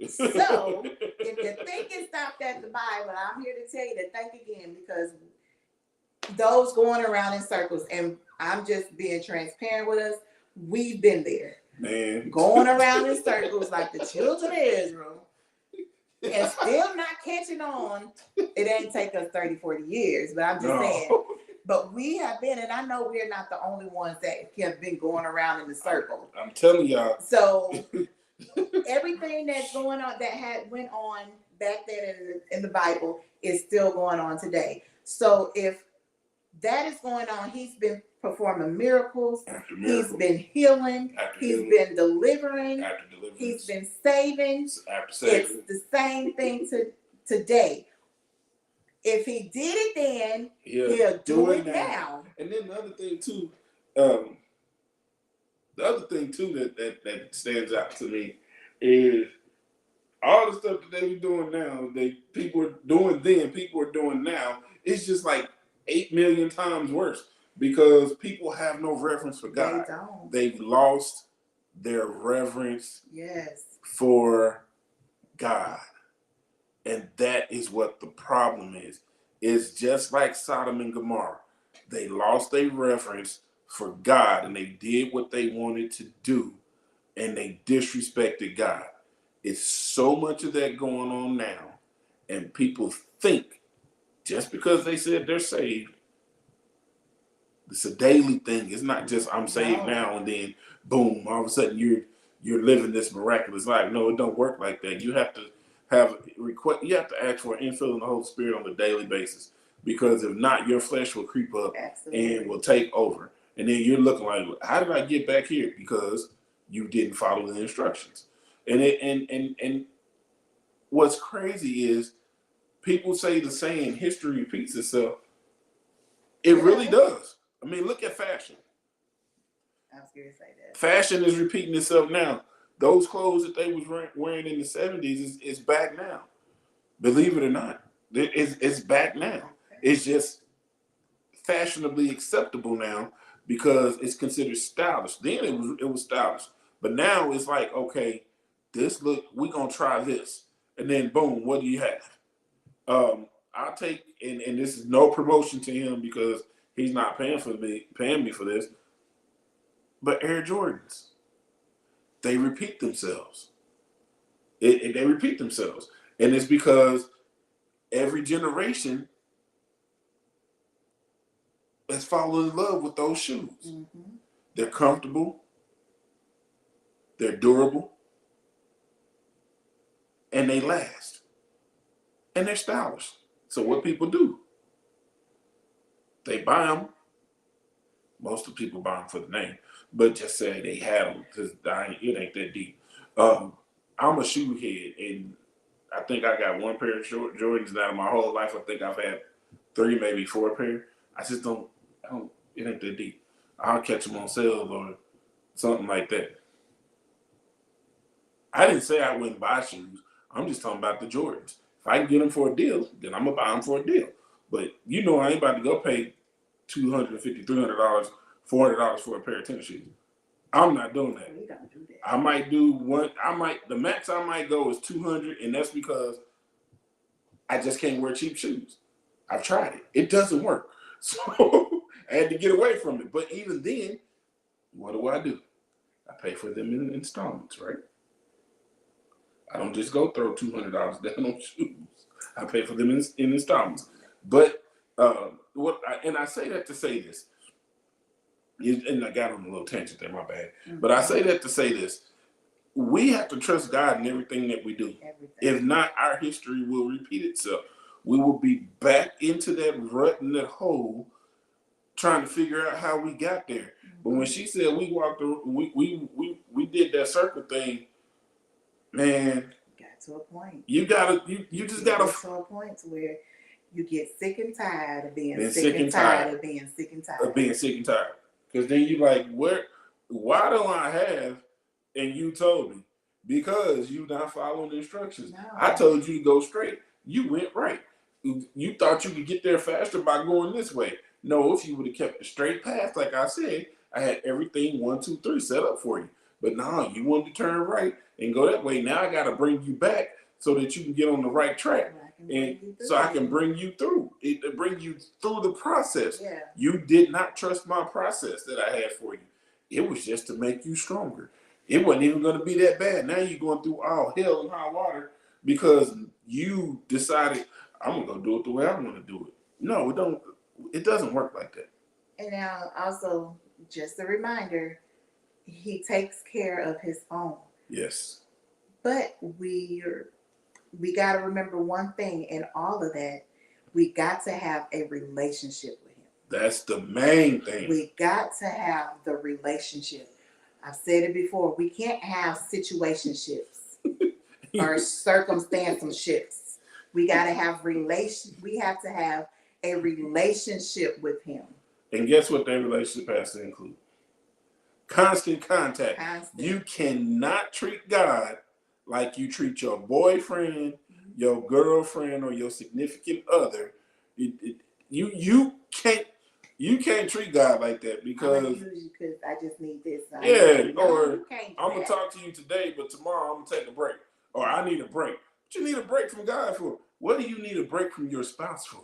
So, if you think it stopped at the Bible, I'm here to tell you to think again, because those going around in circles, and I'm just being transparent with us, we've been there. Man. Going around in circles like the children of Israel and still not catching on. It ain't take us 30, 40 years, but I'm just saying. But we have been, and I know we're not the only ones that have been going around in the circle. I'm telling y'all. So everything that's going on, that went on back then in the Bible, is still going on today. So if that is going on, he's been performing miracles. He's been healing. He's been delivering. He's been saving. It's the same thing today. If he did it then, he'll do it now. And then the other thing too, that stands out to me is all the stuff that they were doing now, people are doing then, people are doing now. It's just like 8 million times worse, because people have no reverence for God. They don't. They've lost their reverence for God. And that is what the problem is. It's just like Sodom and Gomorrah. They lost their reverence for God, and they did what they wanted to do, and they disrespected God. It's so much of that going on now, and people think just because they said they're saved, it's a daily thing. It's not just I'm saved now and then boom, all of a sudden you're living this miraculous life. No, it don't work like that. You have to have request. You have to ask for an infilling of the Holy Spirit on a daily basis, because if not, your flesh will creep up and will take over, and then you're looking like, how did I get back here? Because you didn't follow the instructions. And what's crazy is people say the saying history repeats itself. It really does. I mean, look at fashion. I was going to say that. Fashion is repeating itself now. Those clothes that they was wearing in the 70s is back now. Believe it or not, it's back now. It's just fashionably acceptable now because it's considered stylish. Then it was stylish, but now it's like, okay, this look, we're gonna try this, and then boom, what do you have? I'll take, and this is no promotion to him because he's not paying me for this, but Air Jordans, they repeat themselves. They repeat themselves, and it's because every generation has fallen in love with those shoes. Mm-hmm. They're comfortable, they're durable, and they last. And they're stylish. So what people do, they buy them. Most of the people buy them for the name, but just say they had them because it ain't that deep. I'm a shoe head, and I think I got one pair of Jordans out of my whole life. I think I've had 3, maybe 4 pair. I just don't, it ain't that deep. I'll catch them on sale or something like that. I didn't say I wouldn't buy shoes. I'm just talking about the Jordans. If I can get them for a deal, then I'm going to buy them for a deal. But you know I ain't about to go pay $250, $300, $400 for a pair of tennis shoes. I'm not doing that. We don't do that. I might do one. The max I might go is $200, and that's because I just can't wear cheap shoes. I've tried it. It doesn't work. So I had to get away from it. But even then, what do? I pay for them in installments, right? I don't just go throw $200 down on shoes. I pay for them in installments. But I say that to say this, and I got on a little tangent there, my bad. Mm-hmm. But I say that to say this: we have to trust God in everything that we do. Everything. If not, our history will repeat itself. We will be back into that rut and that hole, trying to figure out how we got there. Mm-hmm. But when she said we walked, we did that circle thing. Man, got to a point. You just gotta get to a point where you get sick and tired of being sick and tired of being sick and tired of being sick and tired. Because then you like, why don't I have? And you told me because you not following the instructions. No. I told you to go straight. You went right. You thought you could get there faster by going this way. No, if you would have kept the straight path, like I said, I had everything 1, 2, 3 set up for you. But no, you wanted to turn right and go that way. Now I got to bring you back so that you can get on the right track. And so I can bring you through it, bring you through the process. Yeah. You did not trust my process that I had for you. It was just to make you stronger. It wasn't even going to be that bad. Now you're going through all hell and high water because you decided I'm going to do it the way I want to do it. No, it doesn't work like that. And now also just a reminder, he takes care of his own. Yes. But we got to remember one thing in all of that. We got to have a relationship with him. That's the main thing. We got to have the relationship. I've said it before. We can't have situationships or circumstanceships. We got to have we have to have a relationship with him. And guess what that relationship has to include? Constant contact. You cannot treat God like you treat your boyfriend, your girlfriend, or your significant other. You can't treat God like that because I just need this. Or I'm gonna talk to you today, but tomorrow I'm gonna take a break, or I need a break. What you need a break from God for? What do you need a break from your spouse for?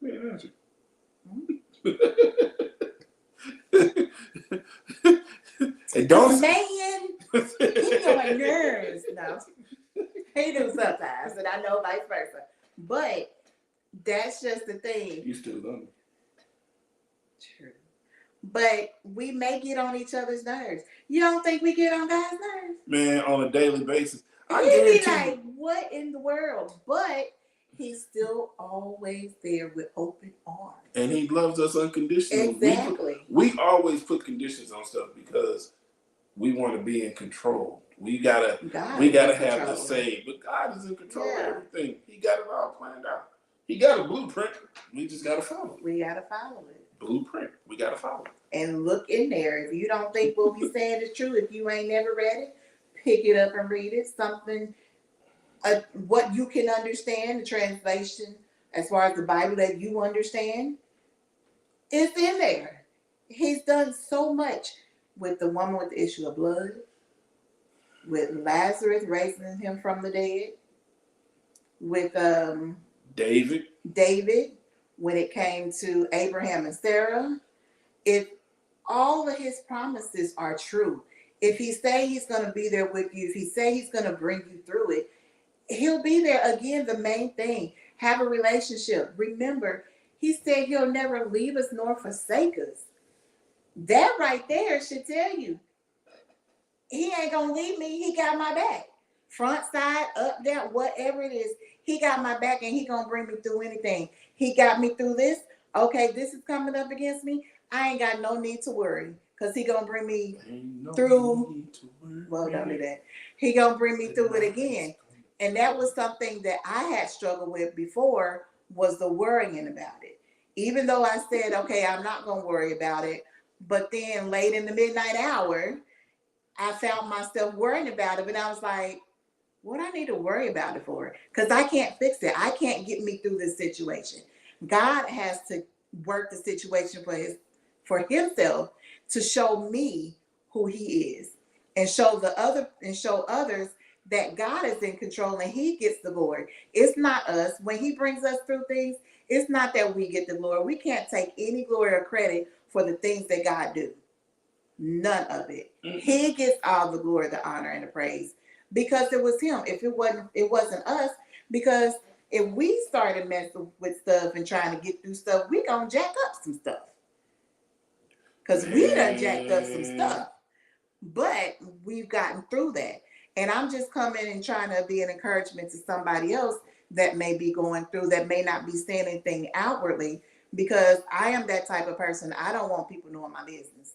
Man, answer. And don't man, he on my nerves. No, he do sometimes, and I know vice versa. But that's just the thing. You still love me. True. But we may get on each other's nerves. You don't think we get on God's nerves? Man, on a daily basis. I be like, what in the world? But he's still always there with open arms. And he loves us unconditionally. Exactly. We always put conditions on stuff because we want to be in control. We gotta have the say. But God is in control of everything. He got it all planned out. He got a blueprint. We just gotta follow it. We gotta follow it. Blueprint. We gotta follow it. And look in there. If you don't think what we saying is true, if you ain't never read it, pick it up and read it. Something what you can understand, the translation as far as the Bible that you understand, it's in there. He's done so much with the woman with the issue of blood, with Lazarus raising him from the dead, with David when it came to Abraham and Sarah. If all of his promises are true, if he say he's going to be there with you, if he say he's going to bring you through it, he'll be there. Again, the main thing, have a relationship. Remember, he said he'll never leave us nor forsake us. That right there should tell you he ain't gonna leave me. He got my back. Front, side, up, down, whatever it is, he got my back and he gonna bring me through anything. He got me through this. Okay, this is coming up against me. I ain't got no need to worry because he gonna bring me through. Well, don't do that. He gonna bring me through it again. And that was something that I had struggled with before, was the worrying about it. Even though I said, okay, I'm not gonna worry about it, but then late in the midnight hour, I found myself worrying about it, but I was like, what I need to worry about it for? Because I can't fix it. I can't get me through this situation. God has to work the situation for himself to show me who he is, and show others that God is in control and he gets the glory. It's not us. When he brings us through things, it's not that we get the glory. We can't take any glory or credit for the things that God do. None of it. Mm-hmm. He gets all the glory, the honor, and the praise, because it was him. If it wasn't us, because if we started messing with stuff and trying to get through stuff, we gonna jack up some stuff. Because we done jacked up some stuff. But we've gotten through that. And I'm just coming and trying to be an encouragement to somebody else that may be going through, that may not be saying anything outwardly, because I am that type of person. I don't want people knowing my business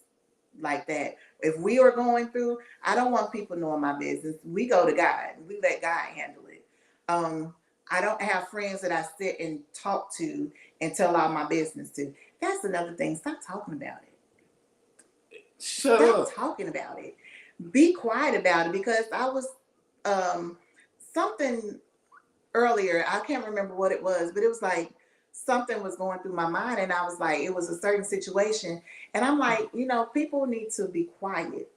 like that. If we are going through, I don't want people knowing my business. We go to God. We let God handle it. I don't have friends that I sit and talk to and tell all my business to. That's another thing. Stop talking about it. Stop talking about it. Be quiet about it, because I was something earlier, I can't remember what it was, but it was like something was going through my mind, and I was like, it was a certain situation, and I'm like, people need to be quiet,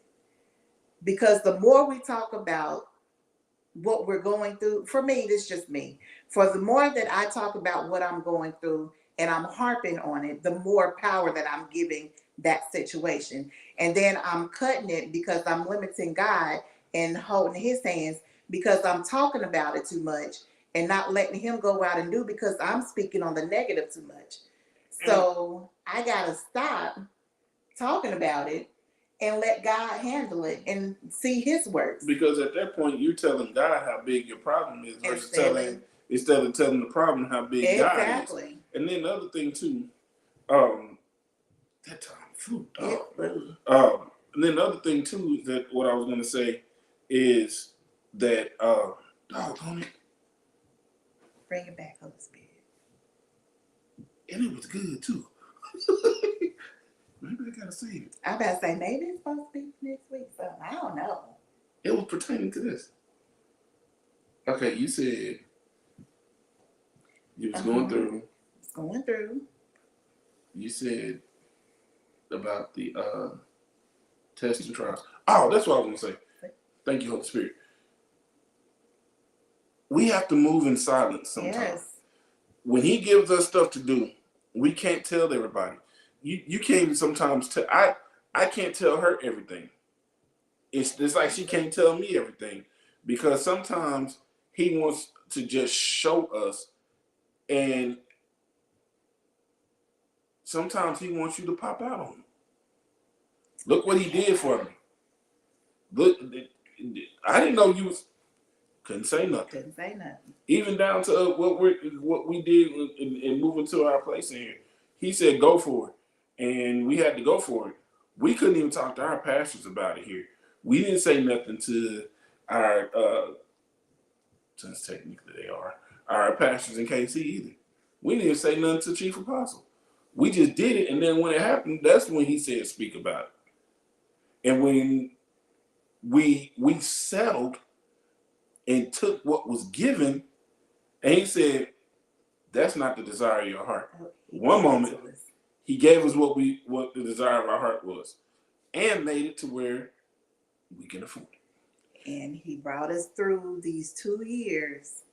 because the more we talk about what we're going through, for me, this is just me, for the more that I talk about what I'm going through and I'm harping on it, the more power that I'm giving that situation. And then I'm cutting it because I'm limiting God and holding his hands, because I'm talking about it too much and not letting him go out and do, because I'm speaking on the negative too much. So I gotta stop talking about it and let God handle it and see his works. Because at that point, you're telling God how big your problem is versus instead of telling the problem how big God is. And then the other thing too, that time flew, dog. And then the other thing too, that what I was going to say is that, doggone it. Bring it back, Holy Spirit. And it was good too. Maybe I gotta save it. I about to say, maybe it's supposed to be next week, so I don't know. It was pertaining to this. Okay, you said you was going through. It's going through. You said about the tests and trials. Oh, that's what I was gonna say. Thank you, Holy Spirit. We have to move in silence sometimes. Yes. When he gives us stuff to do, we can't tell everybody. You can't sometimes tell. I can't tell her everything. It's like she can't tell me everything, because sometimes he wants to just show us, and sometimes he wants you to pop out on him. Look what he did for me. Look, I didn't know you was. Couldn't say nothing. Even down to what we did in moving to our place in here. He said, go for it. And we had to go for it. We couldn't even talk to our pastors about it here. We didn't say nothing to our, since technically they are, our pastors in KC either. We didn't even say nothing to Chief Apostle. We just did it. And then when it happened, that's when he said, speak about it. And when we settled and took what was given, and he said, that's not the desire of your heart. One moment, he gave us what the desire of our heart was, and made it to where we can afford it. And he brought us through these 2 years.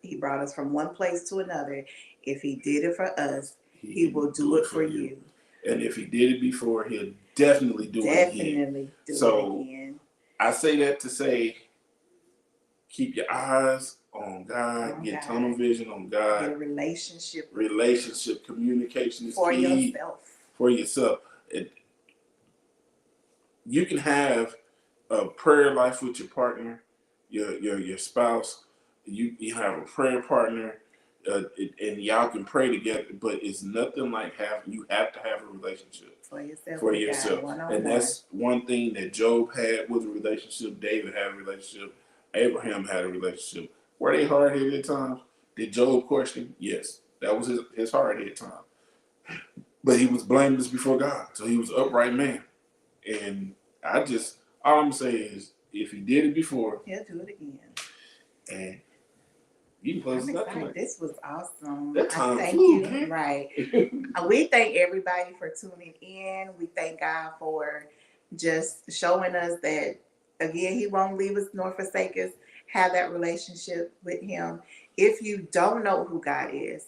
He brought us from one place to another. If he did it for us, he will do it for you. And if he did it before, he'll definitely do it again. I say that to say, keep your eyes on God, On get God. tunnel vision on God. Get a relationship. Relationship, communication is For key. yourself. For yourself. You can have a prayer life with your partner, your spouse. You have a prayer partner, and y'all can pray together. But it's nothing like you have to have a relationship For yourself. For yourself. God, one-on-one. And that's one thing that Job had with a relationship. David had a relationship. Abraham had a relationship. Were they hard headed at times? Did Job question? Yes, that was his hard headed time. But he was blameless before God, so he was an upright man. And all I'm saying is, if he did it before, he'll do it again. And you can close it up tonight. This was awesome. That time thank flew, you. man. Right. We thank everybody for tuning in. We thank God for just showing us that, again, he won't leave us nor forsake us. Have that relationship with him. If you don't know who God is,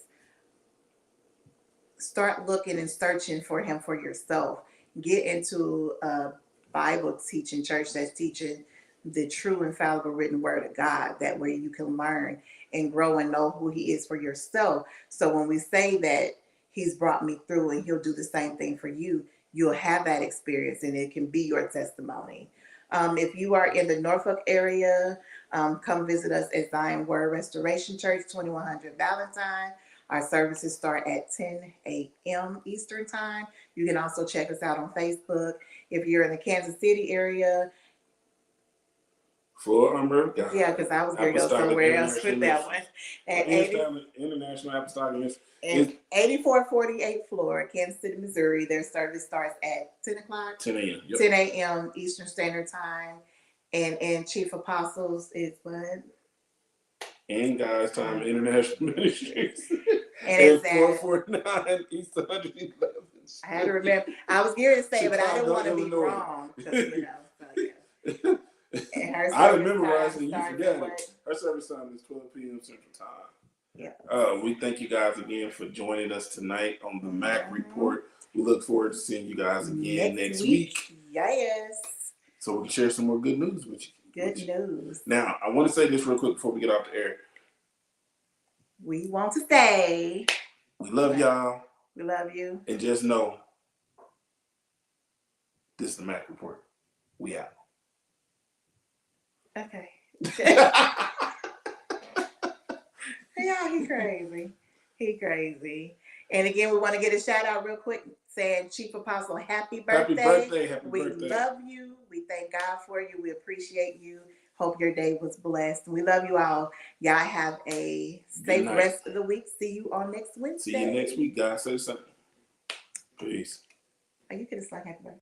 start looking and searching for him for yourself. Get into a Bible teaching church that's teaching the true infallible written word of God. That way you can learn and grow and know who he is for yourself. So when we say that he's brought me through and he'll do the same thing for you, you'll have that experience and it can be your testimony. If you are in the Norfolk area, come visit us at Zion Word Restoration Church, 2100 Valentine. Our services start at 10 a.m. Eastern time. You can also check us out on Facebook. If you're in the Kansas City area. Full Armor of God. Yeah, because I was going to go somewhere else with that one. At International Apostolic. And 8448th floor, Kansas City, Missouri. Their service starts at 10 o'clock. 10 a.m. Yep. 10 a.m. Eastern Standard Time. And Chief Apostles is what? And God's Time International Ministries. And it's 449 East 111th. I had to remember. I was going to say, but I didn't want to be wrong. I remember and you forgot it. Her service time is 12 p.m. Central Time. Yeah. We thank you guys again for joining us tonight on the Mac Report. We look forward to seeing you guys again next week. Yes. So we can share some more good news with you. Good news. Now, I want to say this real quick before we get off the air. We want to say we love y'all. We love you. And just know, this is the Mac Report. We out. Okay. Yeah, he crazy. He crazy. And again, we want to get a shout out real quick saying, Chief Apostle, happy birthday. Happy birthday. We love you. We thank God for you. We appreciate you. Hope your day was blessed. We love you all. Y'all have a safe rest of the week. See you on next Wednesday. See you next week, guys. Say something. Peace. Are you going to sing happy birthday?